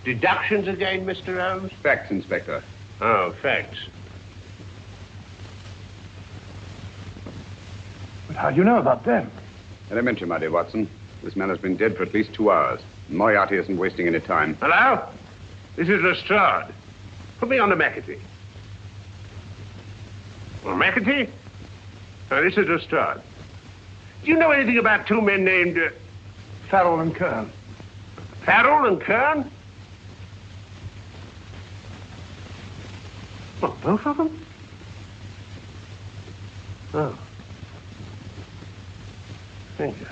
Deductions again, Mr. Holmes? Facts, Inspector. Oh, facts. But how do you know about them? Elementary, my dear Watson. This man has been dead for at least 2 hours. Moriarty isn't wasting any time. Hello? This is Lestrade. Put me on the McAtee. Well, McAtee? Oh, this is Lestrade. Do you know anything about 2 men named... Farrell and Kaaren. Farrell and Kaaren? What, both of them? Oh. Thank you.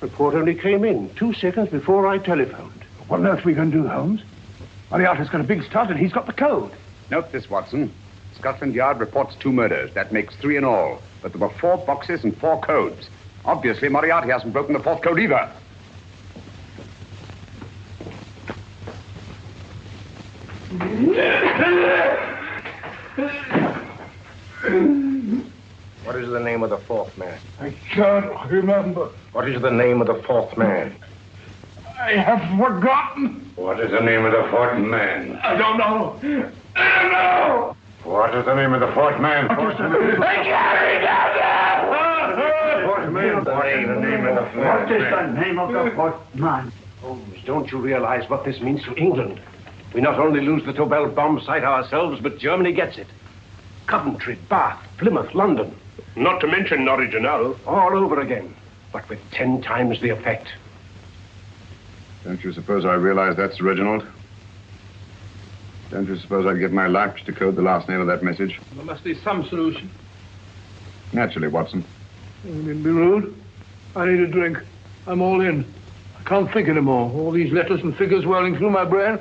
Report only came in 2 seconds before I telephoned. What on earth are we going to do, Holmes? Moriarty's got a big start and he's got the code. Note this, Watson. Scotland Yard reports 2 murders. That makes 3 in all. But there were 4 boxes and 4 codes. Obviously, Moriarty hasn't broken the 4th code either. What is the name of the 4th man? I can't remember. What is the name of the 4th man? I have forgotten. What is the name of the 4th man? I don't know. I don't know. What is the name of the 4th man? I can't remember. Fourth man. What is the name of the 4th man? What is the name of the 4th man? Holmes, don't you realize what this means to England? We not only lose the Tobel bomb site ourselves, but Germany gets it. Coventry, Bath, Plymouth, London. Not to mention Norwich and Hull. All over again, but with 10 times the effect. Don't you suppose I realize that's Reginald? Don't you suppose I'd give my life to decode the last name of that message? There must be some solution. Naturally, Watson. You needn't be rude. I need a drink. I'm all in. I can't think anymore. All these letters and figures whirling through my brain.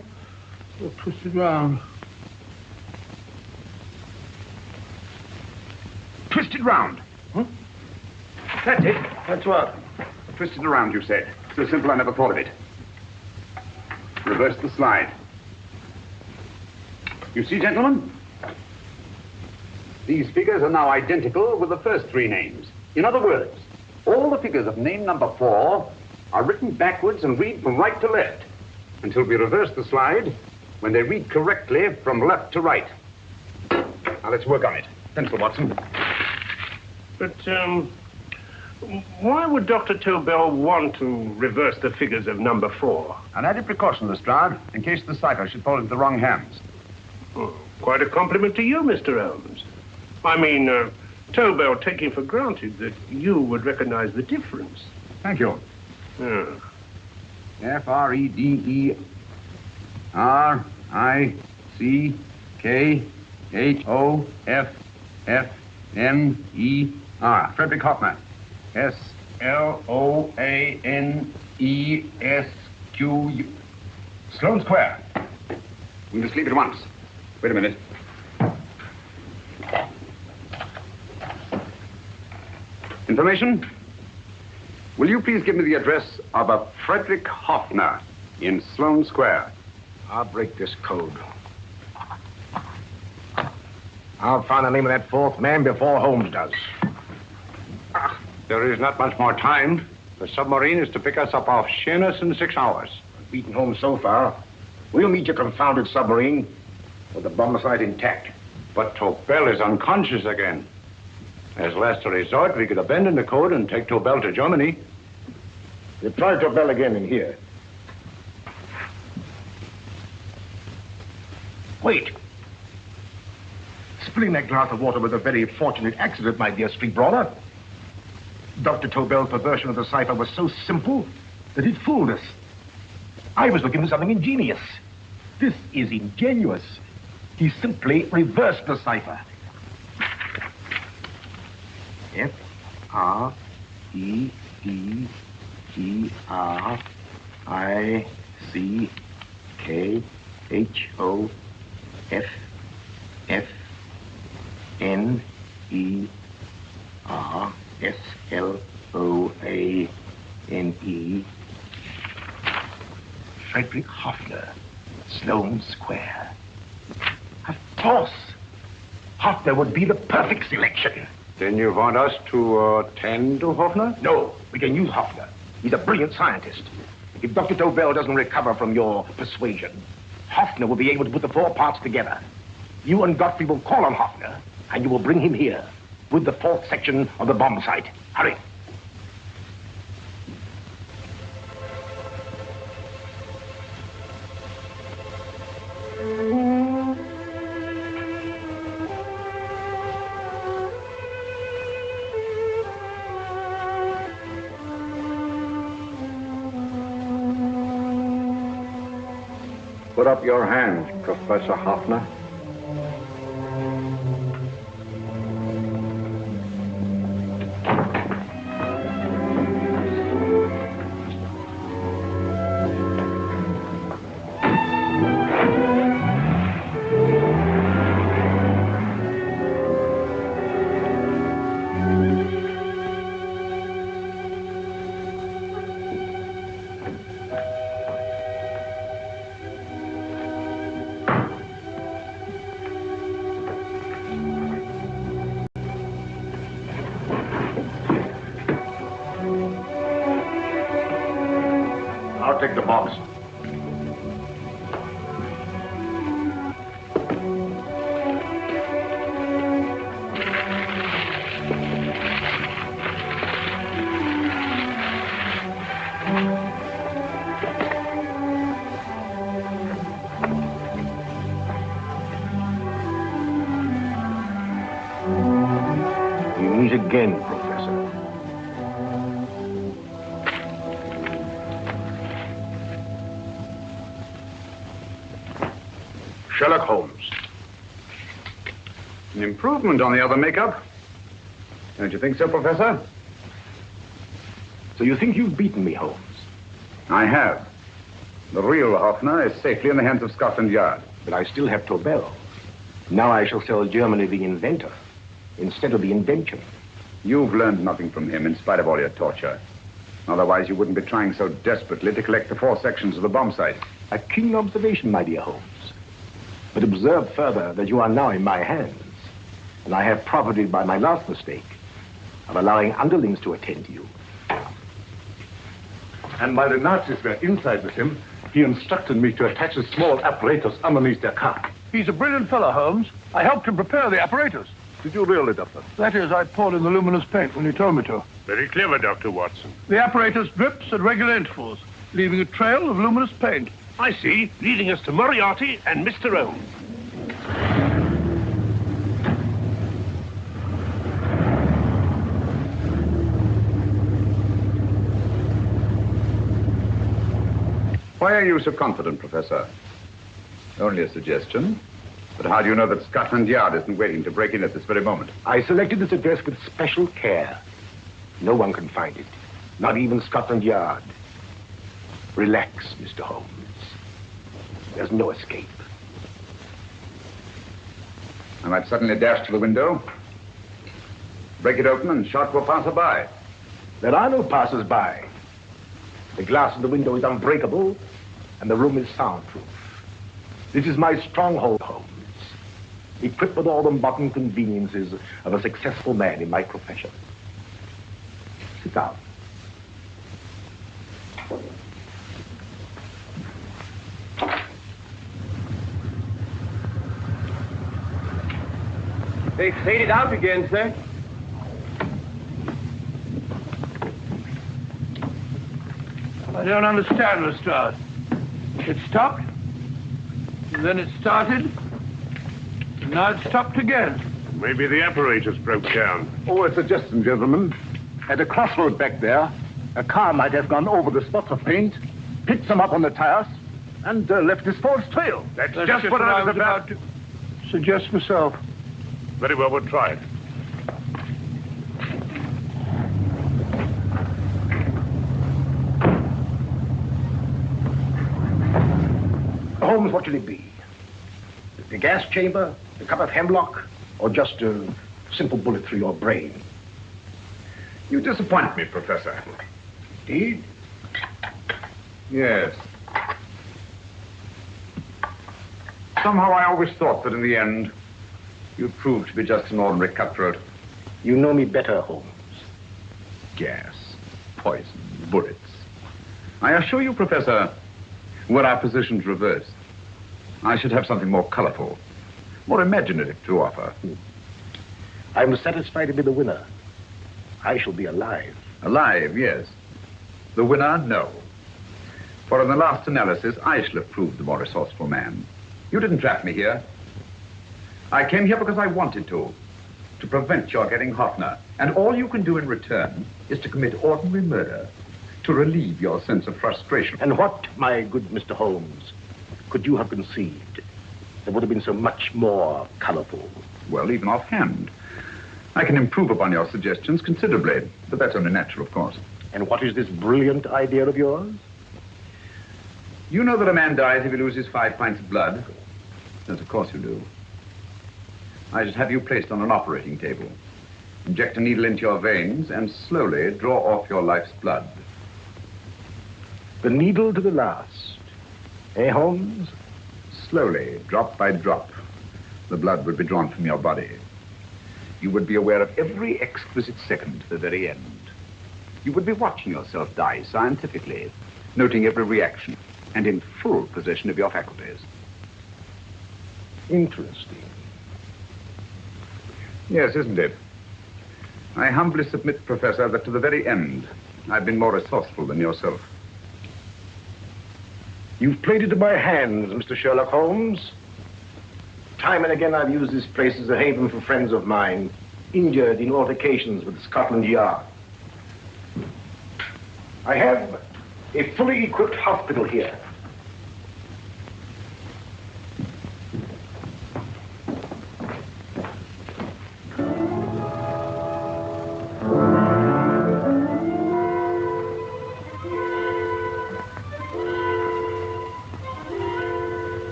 They're twisted round. Twisted round. Huh? That's it. That's what? Twisted around, you said. So simple I never thought of it. Reverse the slide. You see, gentlemen? These figures are now identical with the first 3 names. In other words, all the figures of name number 4 are written backwards and read from right to left until we reverse the slide when they read correctly from left to right. Now let's work on it. Pencil, Watson. But, why would Dr. Tobel want to reverse the figures of number 4? An added precaution, Lestrade, in case the cipher should fall into the wrong hands. Oh, quite a compliment to you, Mr. Holmes. I mean, Tobel taking for granted that you would recognize the difference. Thank you. Frederick-Hoffner. Frederick Hoffner. Sloanesq. Sloane Square. We must leave at once. Wait a minute. Information? Will you please give me the address of a Frederick Hoffner in Sloane Square? I'll break this code. I'll find the name of that fourth man before Holmes does. There is not much more time. The submarine is to pick us up off Sheerness in 6 hours. Beaten Holmes so far. We'll meet your confounded submarine with the bomb site intact. But Tobel is unconscious again. As last resort, we could abandon the code and take Tobel to Germany. We'll try Tobel again in here. Wait. Spilling that glass of water was a very fortunate accident, my dear street brawler. Dr. Tobel's perversion of the cipher was so simple that it fooled us. I was looking for something ingenious. This is ingenious. He simply reversed the cipher. F-R-E-D-I-C-K-H-O-F-F-N-E-R-S-L-O-A-N-E. Frederick Hoffner, Sloane Square. Of course. Hoffner would be the perfect selection. Then you want us to attend to Hoffner? No, we can use Hoffner. He's a brilliant scientist. If Dr. Tobel doesn't recover from your persuasion, Hoffner will be able to put the 4 parts together. You and Godfrey will call on Hoffner, and you will bring him here with the 4th section of the bomb site. Hurry. Put up your hand, Professor Hoffner. Take the box. You meet again, Professor. Sherlock Holmes. An improvement on the other makeup. Don't you think so, Professor? So you think you've beaten me, Holmes? I have. The real Hoffner is safely in the hands of Scotland Yard. But I still have Tobel. Now I shall sell Germany the inventor instead of the invention. You've learned nothing from him in spite of all your torture. Otherwise, you wouldn't be trying so desperately to collect the 4 sections of the bomb site. A keen observation, my dear Holmes. But observe further that you are now in my hands, and I have profited by my last mistake of allowing underlings to attend to you. And while the Nazis were inside with him, he instructed me to attach a small apparatus underneath their car. He's a brilliant fellow, Holmes. I helped him prepare the apparatus. Did you really, Doctor? That is, I poured in the luminous paint when he told me to. Very clever, Dr. Watson. The apparatus drips at regular intervals, leaving a trail of luminous paint. I see, leading us to Moriarty and Mr. Holmes. Why are you so confident, Professor? Only a suggestion. But how do you know that Scotland Yard isn't waiting to break in at this very moment? I selected this address with special care. No one can find it. Not even Scotland Yard. Relax, Mr. Holmes. There's no escape. I might suddenly dash to the window, break it open, and shout to a passerby. There are no passers-by. The glass of the window is unbreakable, and the room is soundproof. This is my stronghold, Holmes. Equipped with all the modern conveniences of a successful man in my profession. Sit down. They faded out again, sir. I don't understand, Lestrade. It stopped, and then it started, and now it stopped again. Maybe the apparatus broke down. Oh, a suggestion, gentlemen. At a crossroad back there, a car might have gone over the spots of paint, picked them up on the tires, and left this false trail. That's just what I was about to suggest myself. Very well, we'll try it. Holmes, what should it be? The gas chamber, a cup of hemlock, or just a simple bullet through your brain? You disappoint me, Professor. Indeed? Yes. Somehow I always thought that in the end, you'd prove to be just an ordinary cutthroat. You know me better, Holmes. Gas, poison, bullets. I assure you, Professor, were our positions reversed, I should have something more colorful, more imaginative to offer. I'm satisfied to be the winner. I shall be alive. Alive, yes. The winner, no. For in the last analysis, I shall have proved the more resourceful man. You didn't trap me here. I came here because I wanted to prevent your getting Hoffner. And all you can do in return is to commit ordinary murder, to relieve your sense of frustration. And what, my good Mr. Holmes, could you have conceived that would have been so much more colorful? Well, even offhand, I can improve upon your suggestions considerably, but that's only natural, of course. And what is this brilliant idea of yours? You know that a man dies if he loses 5 pints of blood? Yes, of course you do. I should have you placed on an operating table, inject a needle into your veins, and slowly draw off your life's blood. The needle to the last. Eh, Holmes? Slowly, drop by drop, the blood would be drawn from your body. You would be aware of every exquisite second to the very end. You would be watching yourself die scientifically, noting every reaction, and in full possession of your faculties. Interesting. Yes, isn't it? I humbly submit, Professor, that to the very end, I've been more resourceful than yourself. You've played into my hands, Mr. Sherlock Holmes. Time and again, I've used this place as a haven for friends of mine, injured in altercations with Scotland Yard. I have a fully equipped hospital here.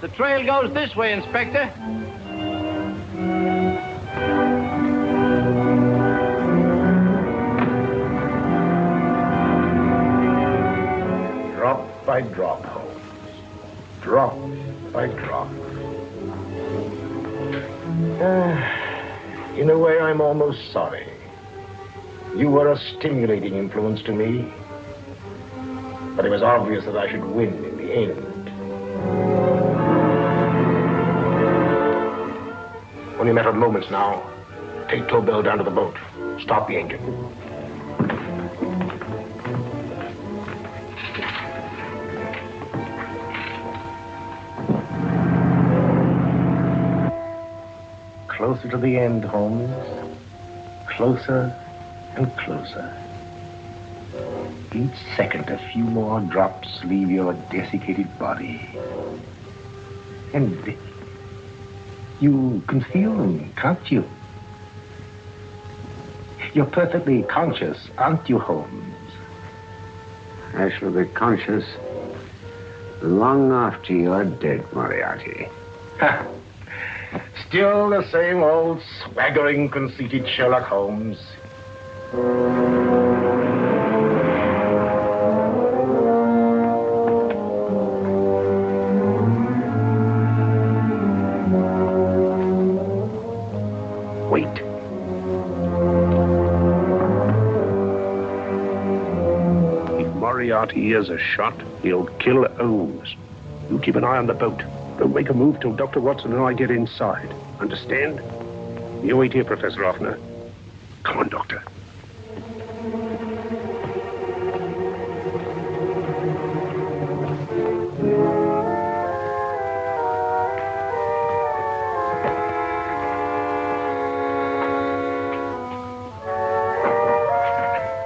The trail goes this way, Inspector. Drop by drop, Holmes. Drop by drop. In a way, I'm almost sorry. You were a stimulating influence to me. But it was obvious that I should win in the end. Only a matter of moments now. Take Tobel down to the boat. Stop the engine. Closer to the end, Holmes. Closer and closer. Each second, a few more drops leave your desiccated body. And you can feel them, can't you? You're perfectly conscious, aren't you, Holmes? I shall be conscious long after you're dead, Moriarty. Ha! Still the same old swaggering, conceited Sherlock Holmes. Wait. If Moriarty hears a shot, he'll kill Holmes. You keep an eye on the boat. Don't make a move till Dr. Watson and I get inside. Understand? You wait here, Professor Offner. Come on, Doctor.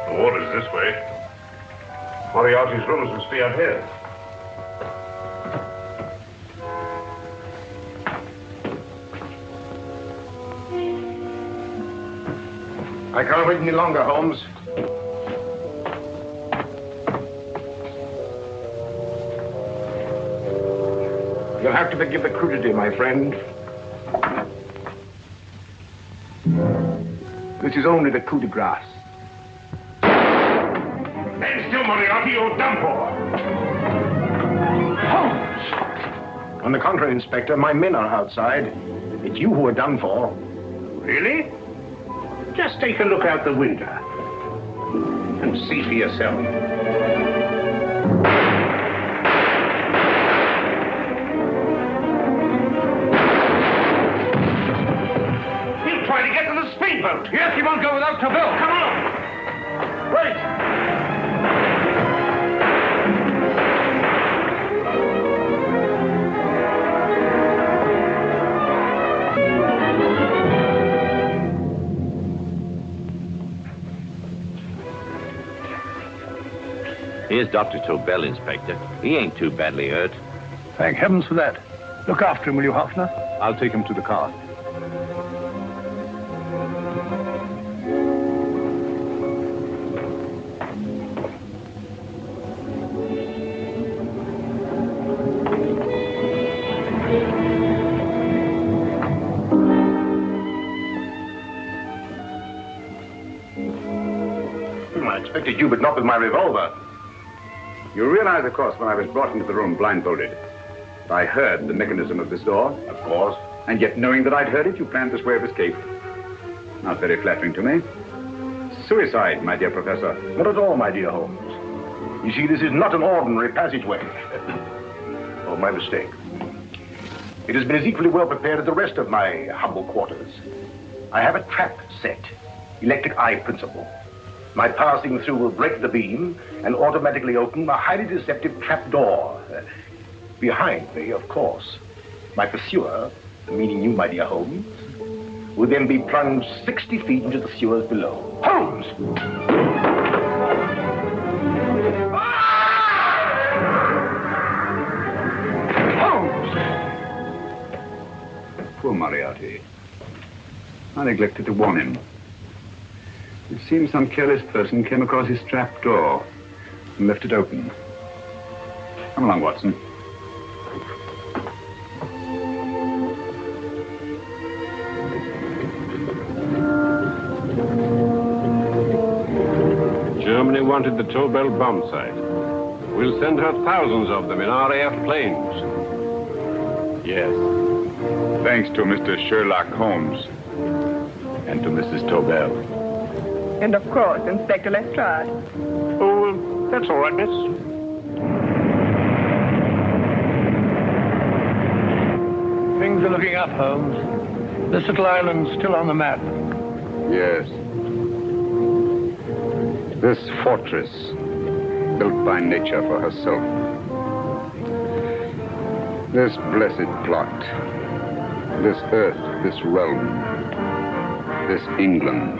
The water's this way. Moriarty's rooms must be out here. I can't wait any longer, Holmes. You'll have to forgive the crudity, my friend. This is only the coup de grace. Stand still, Moriarty, you're done for. Holmes! On the contrary, Inspector, my men are outside. It's you who are done for. Really? Just take a look out the window and see for yourself. He'll try to get to the speedboat. Yes, he won't go without Tobel. Come on. Wait. Here's Dr. Tobel, Inspector. He ain't too badly hurt. Thank heavens for that. Look after him, will you, Hoffner? I'll take him to the car. I expected you, but not with my revolver. You realize, of course, when I was brought into the room blindfolded, I heard the mechanism of this door. Of course. And yet, knowing that I'd heard it, you planned this way of escape. Not very flattering to me. Suicide, my dear Professor. Not at all, my dear Holmes. You see, this is not an ordinary passageway. Oh, my mistake. It has been as equally well prepared as the rest of my humble quarters. I have a trap set, electric eye principle. My passing through will break the beam and automatically open a highly deceptive trap door. Behind me, of course, my pursuer, meaning you, my dear Holmes, will then be plunged 60 feet into the sewers below. Holmes! Poor Moriarty. I neglected to warn him. It seems some careless person came across his trap door and left it open. Come along, Watson. Germany wanted the Tobel bomb site. We'll send her thousands of them in RAF planes. Yes. Thanks to Mr. Sherlock Holmes and to Mrs. Tobel. And of course, Inspector Lestrade. Oh, that's all right, miss. Things are looking up, Holmes. This little island's still on the map. Yes. This fortress, built by nature for herself. This blessed plot. This earth, this realm. This England.